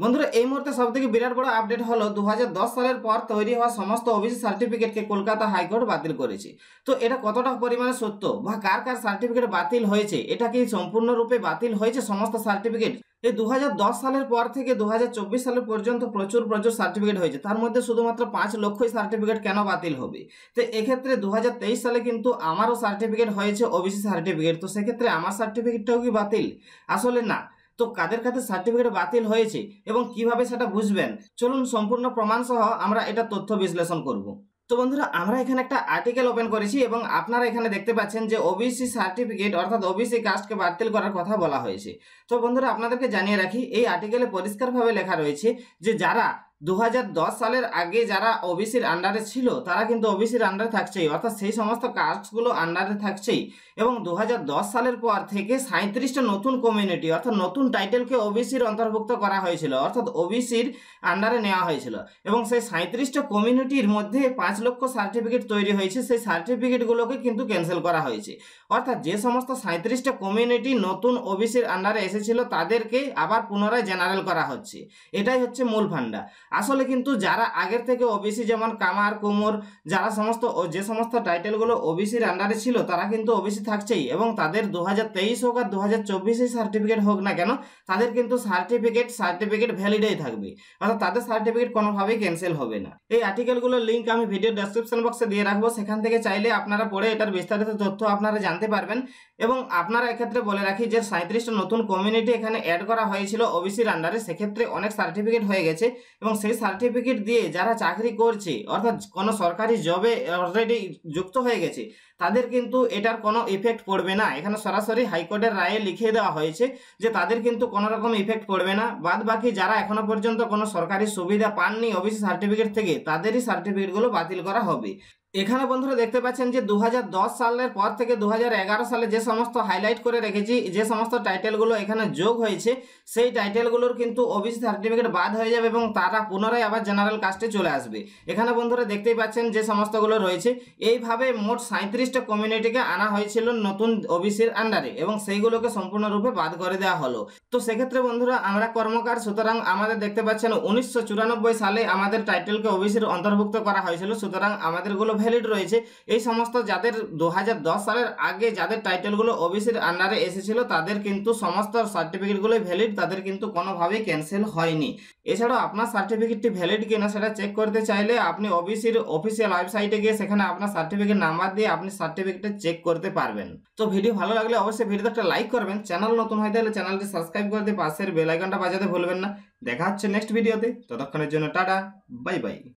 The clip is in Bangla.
বন্ধুরা এই মুহূর্তে সবথেকে বিরাট বড় আপডেট হলো 2010 সালের পর তৈরি হওয়া সমস্ত ওবিসি সার্টিফিকেটকে কলকাতা হাইকোর্ট বাতিল করেছে। তো এটা কতটা পরিমাণে সত্য বা কার কার সার্টিফিকেট বাতিল হয়েছে, এটা কি সম্পূর্ণরূপে বাতিল হয়েছে সমস্ত সার্টিফিকেট? এই 2010 সালের পর থেকে 2024 সালের পর্যন্ত প্রচুর সার্টিফিকেট হয়েছে, তার মধ্যে শুধুমাত্র 5 লক্ষই সার্টিফিকেট কেন বাতিল হবে? তো এক্ষেত্রে 2023 সালে কিন্তু আমারও সার্টিফিকেট হয়েছে ওবিসি সার্টিফিকেট, তো সেক্ষেত্রে আমার সার্টিফিকেটটাও কি বাতিল? আসলে না। তো কাদের কাদের সার্টিফিকেট বাতিল হয়েছে এবং কিভাবে সেটা বুঝবেন, চলুন সম্পূর্ণ প্রমাণ সহ আমরা এটা তথ্য বিশ্লেষণ করব। তো বন্ধুরা আমরা এখানে একটা আর্টিকেল ওপেন করেছি এবং আপনারা এখানে দেখতে পাচ্ছেন যে ওবিসি সার্টিফিকেট অর্থাৎ ওবিসি কাস্টকে বাতিল করার কথা বলা হয়েছে। তো বন্ধুরা আপনাদেরকে জানিয়ে রাখি, এই আর্টিকেলে পরিষ্কারভাবে লেখা রয়েছে যে যারা 2010 সালের আগে যারা ওবিসির আন্ডারে ছিল তারা কিন্তু ওবিসির আন্ডারে থাকছেই, অর্থাৎ সেই সমস্ত কাস্টগুলো আন্ডারে থাকছেই। এবং 2010 সালের পর থেকে 37টা নতুন কমিউনিটি অর্থাৎ নতুন টাইটেলকে ওবিসির অন্তর্ভুক্ত করা হয়েছিল, অর্থাৎ ওবিসির আন্ডারে নেওয়া হয়েছিল। এবং সেই 37টা কমিউনিটির মধ্যে 5 লক্ষ সার্টিফিকেট তৈরি হয়েছে, সেই সার্টিফিকেটগুলোকে কিন্তু ক্যান্সেল করা হয়েছে। অর্থাৎ যে সমস্ত 37টা কমিউনিটি নতুন ওবিসির আন্ডারে এসেছিল তাদেরকে আবার পুনরায় জেনারেল করা হচ্ছে। এটাই হচ্ছে মূল ফান্ডা। আসলে কিন্তু যারা আগের থেকে ওবিসি যেমন কামার কুমোর যারা যে সমস্ত টাইটেলগুলো ওবিসির আন্ডারে ছিল তারা কিন্তু ওবিসি থাকছেই, এবং তাদের 2023 হোক আর 2024 সার্টিফিকেট হোক না কেন তাদের কিন্তু সার্টিফিকেট ভ্যালিডই থাকবে, অর্থাৎ তাদের সার্টিফিকেট কোনোভাবেই ক্যান্সেল হবে না। এই আর্টিকেলগুলোর লিঙ্ক আমি ভিডিও ডেসক্রিপশন বক্সে দিয়ে রাখবো, সেখান থেকে চাইলে আপনারা পড়ে এটার বিস্তারিত তথ্য আপনারা জানতে পারবেন। এবং আপনারা এক্ষেত্রে বলে রাখি যে 37টা নতুন কমিউনিটি এখানে অ্যাড করা হয়েছিল ওবিসির আন্ডারে, সেক্ষেত্রে অনেক সার্টিফিকেট হয়ে গেছে এবং সেই সার্টিফিকেট দিয়ে যারা চাকরি করছে অর্থাৎ কোনো সরকারি জবে অলরেডি যুক্ত হয়ে গেছে তাদের কিন্তু এটার কোনো ইফেক্ট পড়বে না। এখানে সরাসরি হাইকোর্টের রায়ে লিখে দেওয়া হয়েছে যে তাদের কিন্তু কোনো রকম ইফেক্ট পড়বে না। বাদ বাকি যারা এখনো পর্যন্ত কোনো সরকারি সুবিধা পাননি ওবিসি সার্টিফিকেট থেকে তাদেরই সার্টিফিকেটগুলো বাতিল করা হবে। এখানে বন্ধুরা দেখতে পাচ্ছেন যে 2010 সালের পর থেকে 2011 সালে যে সমস্ত হাইলাইট করে রেখেছি, যে সমস্ত টাইটেলগুলো এখানে যোগ হয়েছে সেই টাইটেলগুলোর কিন্তু ওবিসি সার্টিফিকেট বাদ হয়ে যাবে এবং তারা পুনরায় আবার জেনারেল কাস্টে চলে আসবে। এখানে বন্ধুরা দেখতেই পাচ্ছেন যে সমস্তগুলো রয়েছে। এইভাবে মোট 37টা কমিউনিটিকে আনা হয়েছিল নতুন ওবিসির আন্ডারে এবং সেইগুলোকে সম্পূর্ণরূপে বাদ করে দেওয়া হলো। তো সেক্ষেত্রে বন্ধুরা আমরা কর্মকার, সুতরাং আমাদের দেখতে পাচ্ছেন 1994 সালে আমাদের টাইটেলকে ওবিসির অন্তর্ভুক্ত করা হয়েছিল, সুতরাং আমাদেরগুলো ভ্যালিড রয়েছে। এই সমস্ত যাদের 2010 সালের আগে যাদের টাইটেলগুলো ওবিসির আন্ডারে এসেছিল তাদের কিন্তু সমস্ত সার্টিফিকেটগুলো ভ্যালিড, তাদের কিন্তু কোনোভাবেই ক্যান্সেল হয়নি। এছাড়াও আপনার সার্টিফিকেটটি ভ্যালিড কিনা সেটা চেক করতে চাইলে আপনি ওবিসির অফিসিয়াল ওয়েবসাইটে গিয়ে সেখানে আপনার সার্টিফিকেট নাম্বার দিয়ে আপনি সার্টিফিকেটটা চেক করতে পারবেন। তো ভিডিও ভালো লাগলে অবশ্যই ভিডিওতে একটা লাইক করবেন, চ্যানেল নতুন হয়ে থাকলে চ্যানেলটি সাবস্ক্রাইব করে দিয়ে পাশের বেল আইকনটা বাজাতে ভুলবেন না। দেখা হচ্ছে নেক্সট ভিডিওতে, ততক্ষণের জন্য টাটা, বাই বাই।